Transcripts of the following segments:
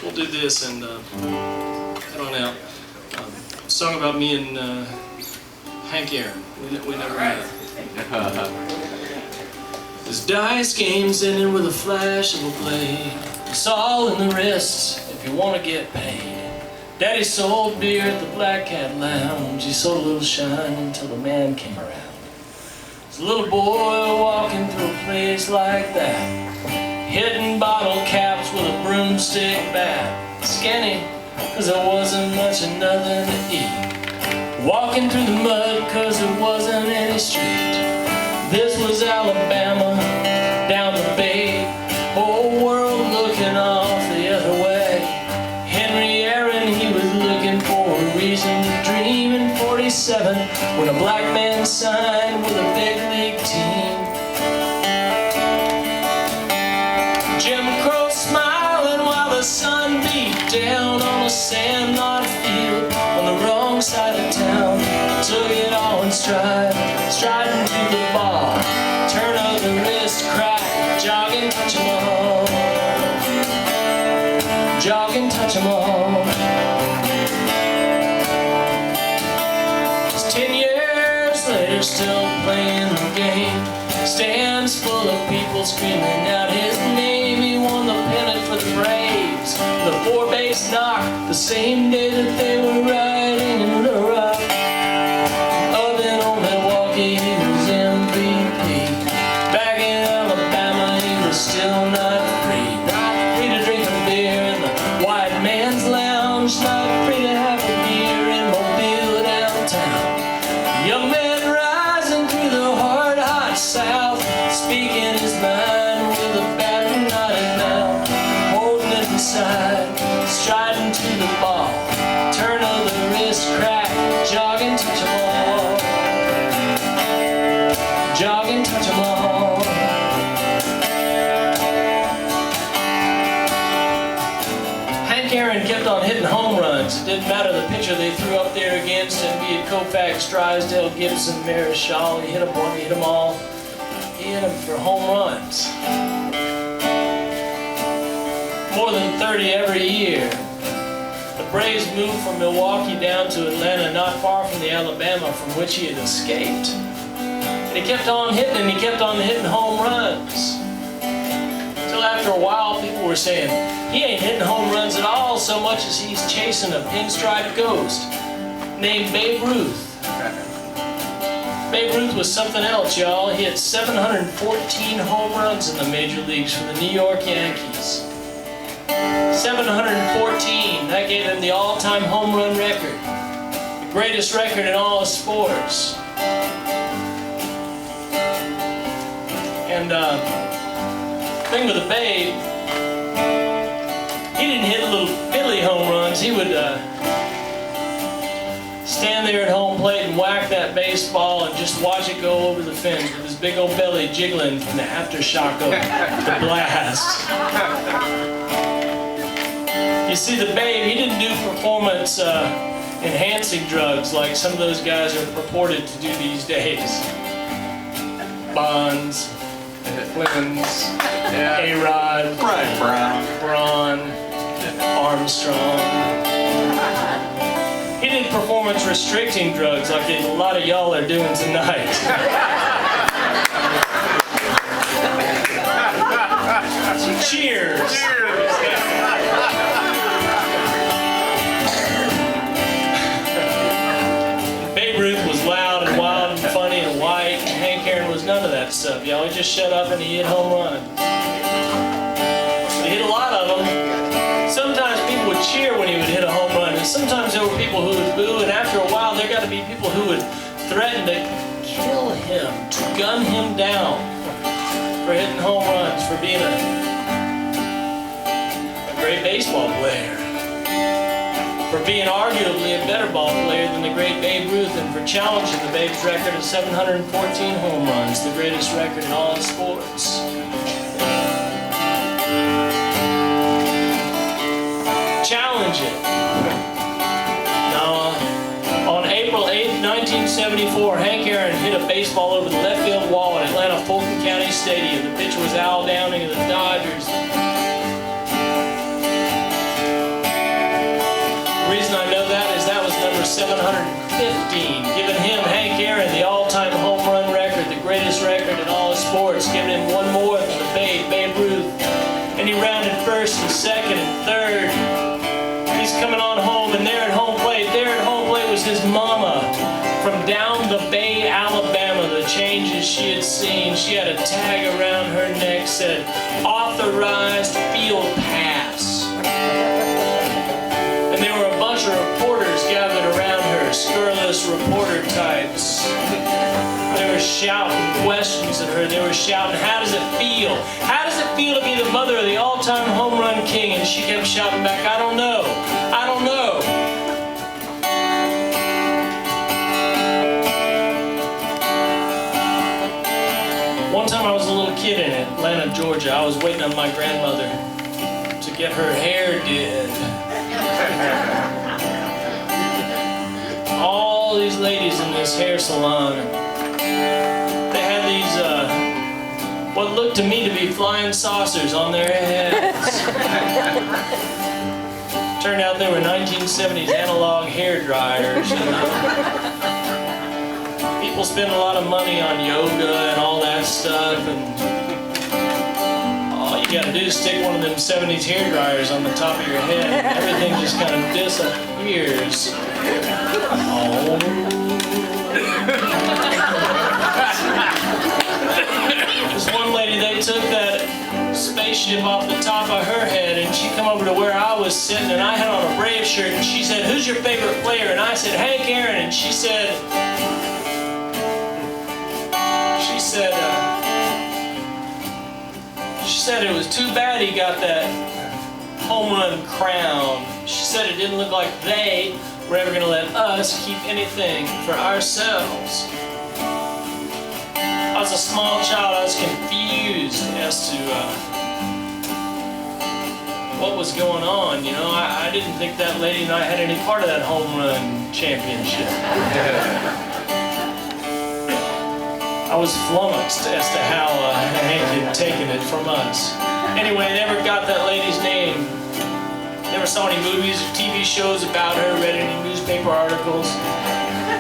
we'll do this and head on out. A song about me and Hank Aaron. We never met. This dice game's ending with a flash of a blade. It's all in the wrists if you want to get paid. Daddy sold beer at the Black Cat Lounge. He sold a little shine until the man came around. There's a little boy walking through a place like that, hitting bottle caps with a broomstick bat. Skinny, cause there wasn't much of nothing to eat. Walking through the mud cause there wasn't any street. This was Alabama, down the bay. Whole world looking off the other way. Henry Aaron, he was looking for a reason to dream in 47 when a black man signed with a big league team. Jim Crow smiling while the sun beat down on a sandlot field on the wrong side of town. Took it all in stride, striding to the ball, turn of the wrist, crack, jogging, touch 'em all, jogging, touch 'em all. It's 10 years later, still playing the game. Stands full of people screaming out his name. He won the pennant for the Braves, the 4-base knock, the same day that they were riding in the rock. Up in old Milwaukee, he was MVP. Back in Alabama, he was still not free to drink a beer in the white man's lounge, not free to have a beer in Mobile downtown. Young man rising through the hard, hot South, speaking his mind with a bat and knotted mouth, holding it inside, striding to the ball, turn of the wrist, crack, jogging, touch 'em all, jogging, touch 'em all. Hank Aaron kept on hitting home runs. It didn't matter the pitcher they threw up there against him, be it Koufax, Drysdale, Gibson, Marischal. He hit them one, he hit them all. He hit them for home runs. More than 30 every year. The Braves moved from Milwaukee down to Atlanta, not far from the Alabama from which he had escaped. And he kept on hitting and he kept on hitting home runs. Until after a while, people were saying, he ain't hitting home runs at all so much as he's chasing a pinstripe ghost named Babe Ruth. Babe Ruth was something else, y'all. He had 714 home runs in the major leagues for the New York Yankees. 714. That gave him the all-time home run record. The greatest record in all of sports. And thing with the Babe, he didn't hit little fiddly home runs. He would stand there at home plate and whack that baseball and just watch it go over the fence with his big old belly jiggling from the aftershock of the blast. You see, the Babe, he didn't do performance enhancing drugs like some of those guys are purported to do these days. Bonds, Clemens, A-Rod, Braun, Armstrong. He did performance restricting drugs like a lot of y'all are doing tonight. Cheers. Babe Ruth was loud and wild and funny and white. Hank Aaron was none of that stuff, y'all. He just shut up and he hit home runs. He hit a lot of them. Sometimes people would cheer when he would hit a home run, and sometimes there were people who would boo, and after a while there got to be people who would threaten to kill him, to gun him down for hitting home runs, for being a great baseball player, for being arguably a better ball player than the great Babe Ruth, and for challenging the Babe's record of 714 home runs, the greatest record in all of sports. Challenge it. Now, on April 8th, 1974, Hank Aaron hit a baseball over the left field wall at Atlanta Fulton County Stadium. The pitcher was Al Downing of the Dodgers. 115, giving him, Hank Aaron, the all-time home run record, the greatest record in all of sports, giving him one more than the Babe Ruth. And he rounded first and second and third. He's coming on home, and there at home plate was his mama from down the Bay, Alabama. The changes she had seen, she had a tag around her neck, said, "Authorized field pass." And there were a bunch of reporters gathered around her, scurrilous reporter types. They were shouting questions at her. They were shouting, "How does it feel? How does it feel to be the mother of the all-time home run king?" And she kept shouting back, "I don't know. I don't know." One time I was a little kid in Atlanta, Georgia. I was waiting on my grandmother to get her hair did. All these ladies in this hair salon, they had these, what looked to me to be flying saucers on their heads. Turned out they were 1970s analog hair dryers. You know? People spend a lot of money on yoga and all that stuff, and all you gotta do is stick one of them 70s hair dryers on the top of your head, and everything just kind of disappears. Oh. This one lady, they took that spaceship off the top of her head, and she come over to where I was sitting, and I had on a Brave shirt, and she said, "Who's your favorite player?" And I said, "Hank Aaron." And she said it was too bad he got that home run crown. She said it didn't look like they were ever going to let us keep anything for ourselves. I was a small child. I was confused as to what was going on. You know, I didn't think that lady and I had any part of that home run championship. I was flummoxed as to how Hank had taken it from us. Anyway, I never got that lady's name. Never saw any movies or TV shows about her, read any newspaper articles,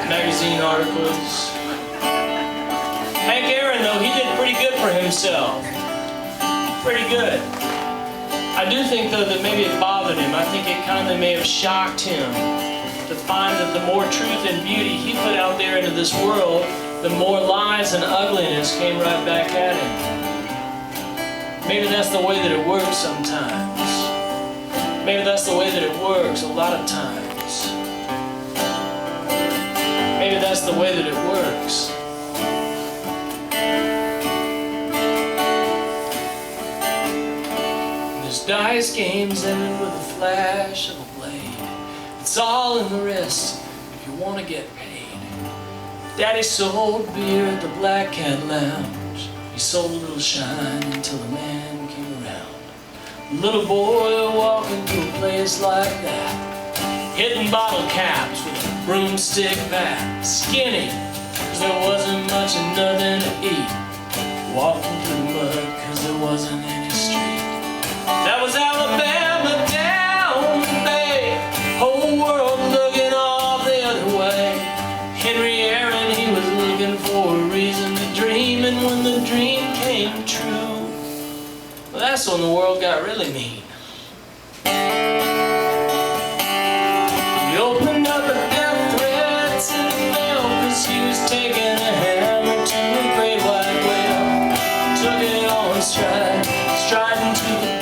magazine articles. Hank Aaron, though, he did pretty good for himself. Pretty good. I do think, though, that maybe it bothered him. I think it kind of may have shocked him to find that the more truth and beauty he put out there into this world, the more lies and ugliness came right back at him. Maybe that's the way that it works sometimes. Maybe that's the way that it works a lot of times. Maybe that's the way that it works. This dice game's ended with a flash of a blade. It's all in the wrist if you want to get paid. Daddy sold beer at the Black Cat Lounge. He sold a little shine until a man came around. A little boy walking to a place like that, hitting bottle caps with a broomstick bat. Skinny, cause there wasn't much and nothing to eat. Walking through mud cause there wasn't any street. That was Alabama down the bay. Whole world looking all the other way. Henry Aaron, he was looking for a reason to dream, and when the dream came true, well, that's when the world got really mean. He opened up a death threats in the mail, cause he was taking a hammer to a great white whale. Took it on stride, striding to the